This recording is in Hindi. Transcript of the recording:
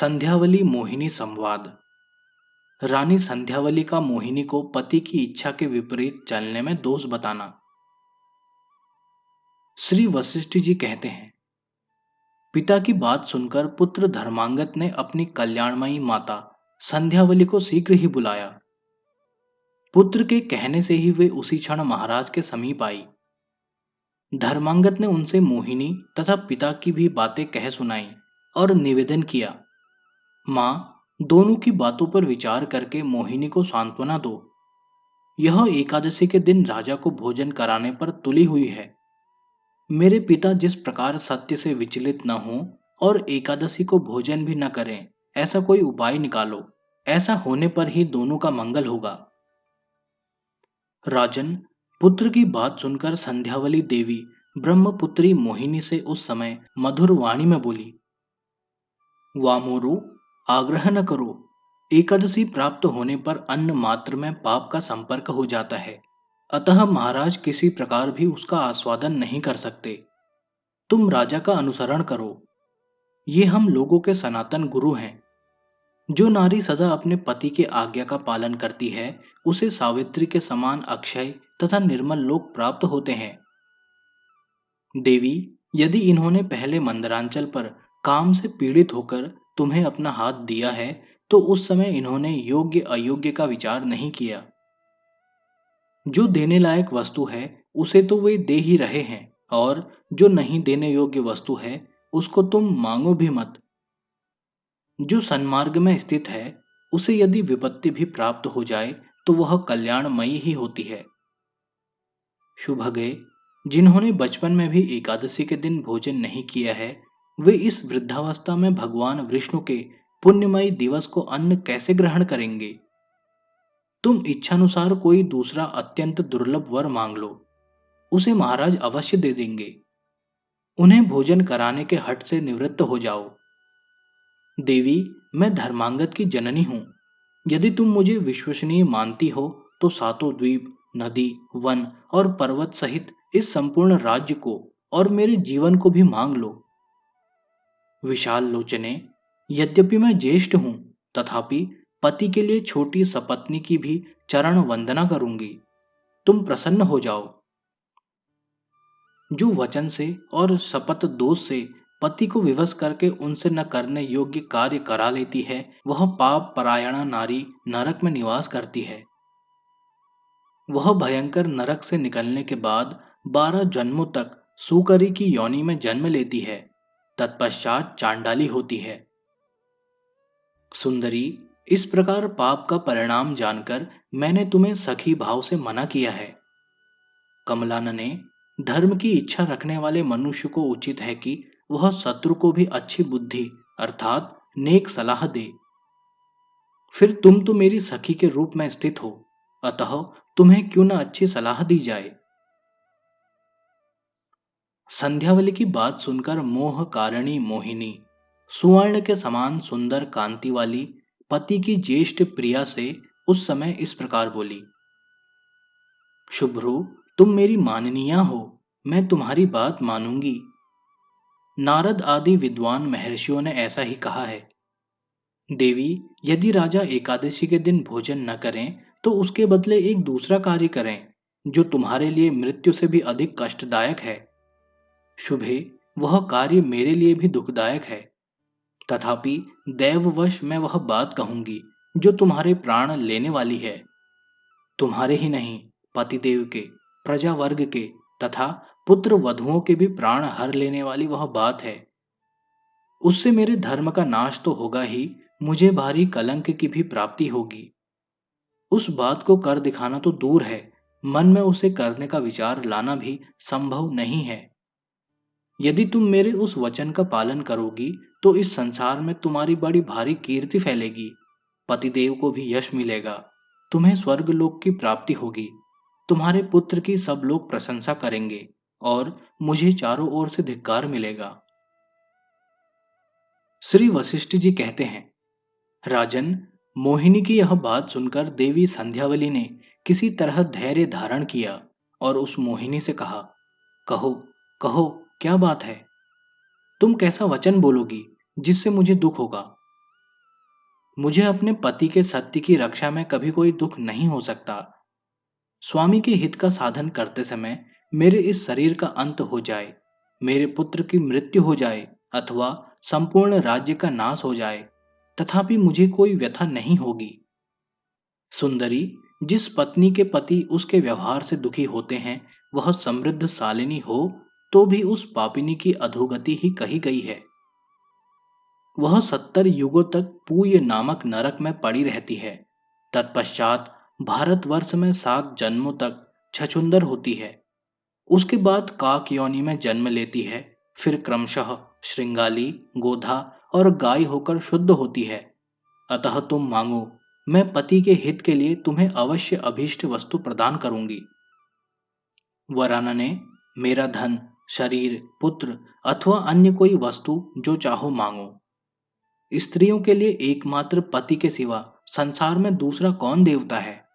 संध्यावली मोहिनी संवाद। रानी संध्यावली का मोहिनी को पति की इच्छा के विपरीत चलने में दोष बताना। श्री वशिष्ठ जी कहते हैं, पिता की बात सुनकर पुत्र धर्मांगत ने अपनी कल्याणमयी माता संध्यावली को शीघ्र ही बुलाया। पुत्र के कहने से ही वे उसी क्षण महाराज के समीप आई। धर्मांगत ने उनसे मोहिनी तथा पिता की भी बातें कह सुनाई और निवेदन किया, मां, दोनों की बातों पर विचार करके मोहिनी को सांत्वना दो। यह एकादशी के दिन राजा को भोजन कराने पर तुली हुई है। मेरे पिता जिस प्रकार सत्य से विचलित न हों और एकादशी को भोजन भी न करें, ऐसा कोई उपाय निकालो। ऐसा होने पर ही दोनों का मंगल होगा। राजन, पुत्र की बात सुनकर संध्यावली देवी ब्रह्मपुत्री मोहिनी से उस समय मधुर वाणी में बोली, वामोरु, आग्रह न करो। एकादशी प्राप्त होने पर अन्न मात्र में पाप का संपर्क हो जाता है, अतः महाराज किसी प्रकार भी उसका आस्वादन नहीं कर सकते। तुम राजा का अनुसरण करो। ये हम लोगों के सनातन गुरु हैं। जो नारी सदा अपने पति के आज्ञा का पालन करती है, उसे सावित्री के समान अक्षय तथा निर्मल लोक प्राप्त होते हैं। देवी, यदि इन्होंने पहले मंदरांचल पर काम से पीड़ित होकर तुम्हें अपना हाथ दिया है, तो उस समय इन्होंने योग्य अयोग्य का विचार नहीं किया। जो देने लायक वस्तु है उसे तो वे दे ही रहे हैं, और जो नहीं देने योग्य वस्तु है उसको तुम मांगो भी मत। जो सन्मार्ग में स्थित है उसे यदि विपत्ति भी प्राप्त हो जाए तो वह कल्याणमयी ही होती है। शुभगे, जिन्होंने बचपन में भी एकादशी के दिन भोजन नहीं किया है, वे इस वृद्धावस्था में भगवान विष्णु के पुण्यमयी दिवस को अन्न कैसे ग्रहण करेंगे। तुम इच्छानुसार कोई दूसरा अत्यंत दुर्लभ वर मांग लो, उसे महाराज अवश्य दे देंगे। उन्हें भोजन कराने के हट से निवृत्त हो जाओ। देवी, मैं धर्मांगत की जननी हूं। यदि तुम मुझे विश्वसनीय मानती हो तो सातों द्वीप, नदी, वन और पर्वत सहित इस संपूर्ण राज्य को और मेरे जीवन को भी मांग लो। विशाल लोचने, यद्यपि मैं ज्येष्ठ हूं, तथापि पति के लिए छोटी सपत्नी की भी चरण वंदना करूंगी। तुम प्रसन्न हो जाओ। जो वचन से और शपथ दोष से पति को विवश करके उनसे न करने योग्य कार्य करा लेती है, वह पाप परायणा नारी नरक में निवास करती है। वह भयंकर नरक से निकलने के बाद 12 जन्मों तक सूकरी की योनि में जन्म लेती है, तत्पश्चात चांडाली होती है। सुंदरी, इस प्रकार पाप का परिणाम जानकर मैंने तुम्हें सखी भाव से मना किया है। कमलानने, धर्म की इच्छा रखने वाले मनुष्य को उचित है कि वह शत्रु को भी अच्छी बुद्धि अर्थात नेक सलाह दे। फिर तुम तो मेरी सखी के रूप में स्थित हो, अतः तुम्हें क्यों न अच्छी सलाह दी जाए। संध्यावली की बात सुनकर मोह कारिणी मोहिनी सुवर्ण के समान सुंदर कांति वाली पति की ज्येष्ठ प्रिया से उस समय इस प्रकार बोली, शुभ्रु, तुम मेरी माननीया हो, मैं तुम्हारी बात मानूंगी। नारद आदि विद्वान महर्षियों ने ऐसा ही कहा है। देवी, यदि राजा एकादशी के दिन भोजन न करें तो उसके बदले एक दूसरा कार्य करें जो तुम्हारे लिए मृत्यु से भी अधिक कष्टदायक है। शुभे, वह कार्य मेरे लिए भी दुखदायक है, तथापि दैववश मैं वह बात कहूंगी जो तुम्हारे प्राण लेने वाली है। तुम्हारे ही नहीं, पतिदेव के, प्रजा वर्ग के तथा पुत्र वधुओं के भी प्राण हर लेने वाली वह बात है। उससे मेरे धर्म का नाश तो होगा ही, मुझे भारी कलंक की भी प्राप्ति होगी। उस बात को कर दिखाना तो दूर है, मन में उसे करने का विचार लाना भी संभव नहीं है। यदि तुम मेरे उस वचन का पालन करोगी तो इस संसार में तुम्हारी बड़ी भारी कीर्ति फैलेगी, पतिदेव को भी यश मिलेगा, तुम्हें स्वर्गलोक की प्राप्ति होगी, तुम्हारे पुत्र की सब लोग प्रशंसा करेंगे और मुझे चारों ओर से धिक्कार मिलेगा। श्री वशिष्ठ जी कहते हैं, राजन, मोहिनी की यह बात सुनकर देवी संध्यावली ने किसी तरह धैर्य धारण किया और उस मोहिनी से कहा, कहो कहो, क्या बात है। तुम कैसा वचन बोलोगी जिससे मुझे दुख होगा। मुझे अपने पति के सत्य की रक्षा में कभी कोई दुख नहीं हो सकता। स्वामी के हित का साधन करते समय मेरे इस शरीर का अंत हो जाए, मेरे पुत्र की मृत्यु हो जाए अथवा संपूर्ण राज्य का नाश हो जाए, तथापि मुझे कोई व्यथा नहीं होगी। सुंदरी, जिस पत्नी के पति उसके व्यवहार से दुखी होते हैं, वह समृद्धशालिनी हो तो भी उस पापिनी की अधोगति ही कही गई है। वह 70 युगों तक पूय नामक नरक में पड़ी रहती है। तत्पश्चात भारतवर्ष में 7 जन्मों तक छछूंदर होती है। उसके बाद काक योनि में जन्म लेती है, फिर क्रमशः श्रृंगाली, गोधा और गाय होकर शुद्ध होती है। अतः तुम मांगो, मैं पति के हित के लिए तुम्हें अवश्य अभीष्ट वस्तु प्रदान करूंगी। वराना ने, मेरा धन, शरीर, पुत्र अथवा अन्य कोई वस्तु जो चाहो मांगो। स्त्रियों के लिए एकमात्र पति के सिवा संसार में दूसरा कौन देवता है?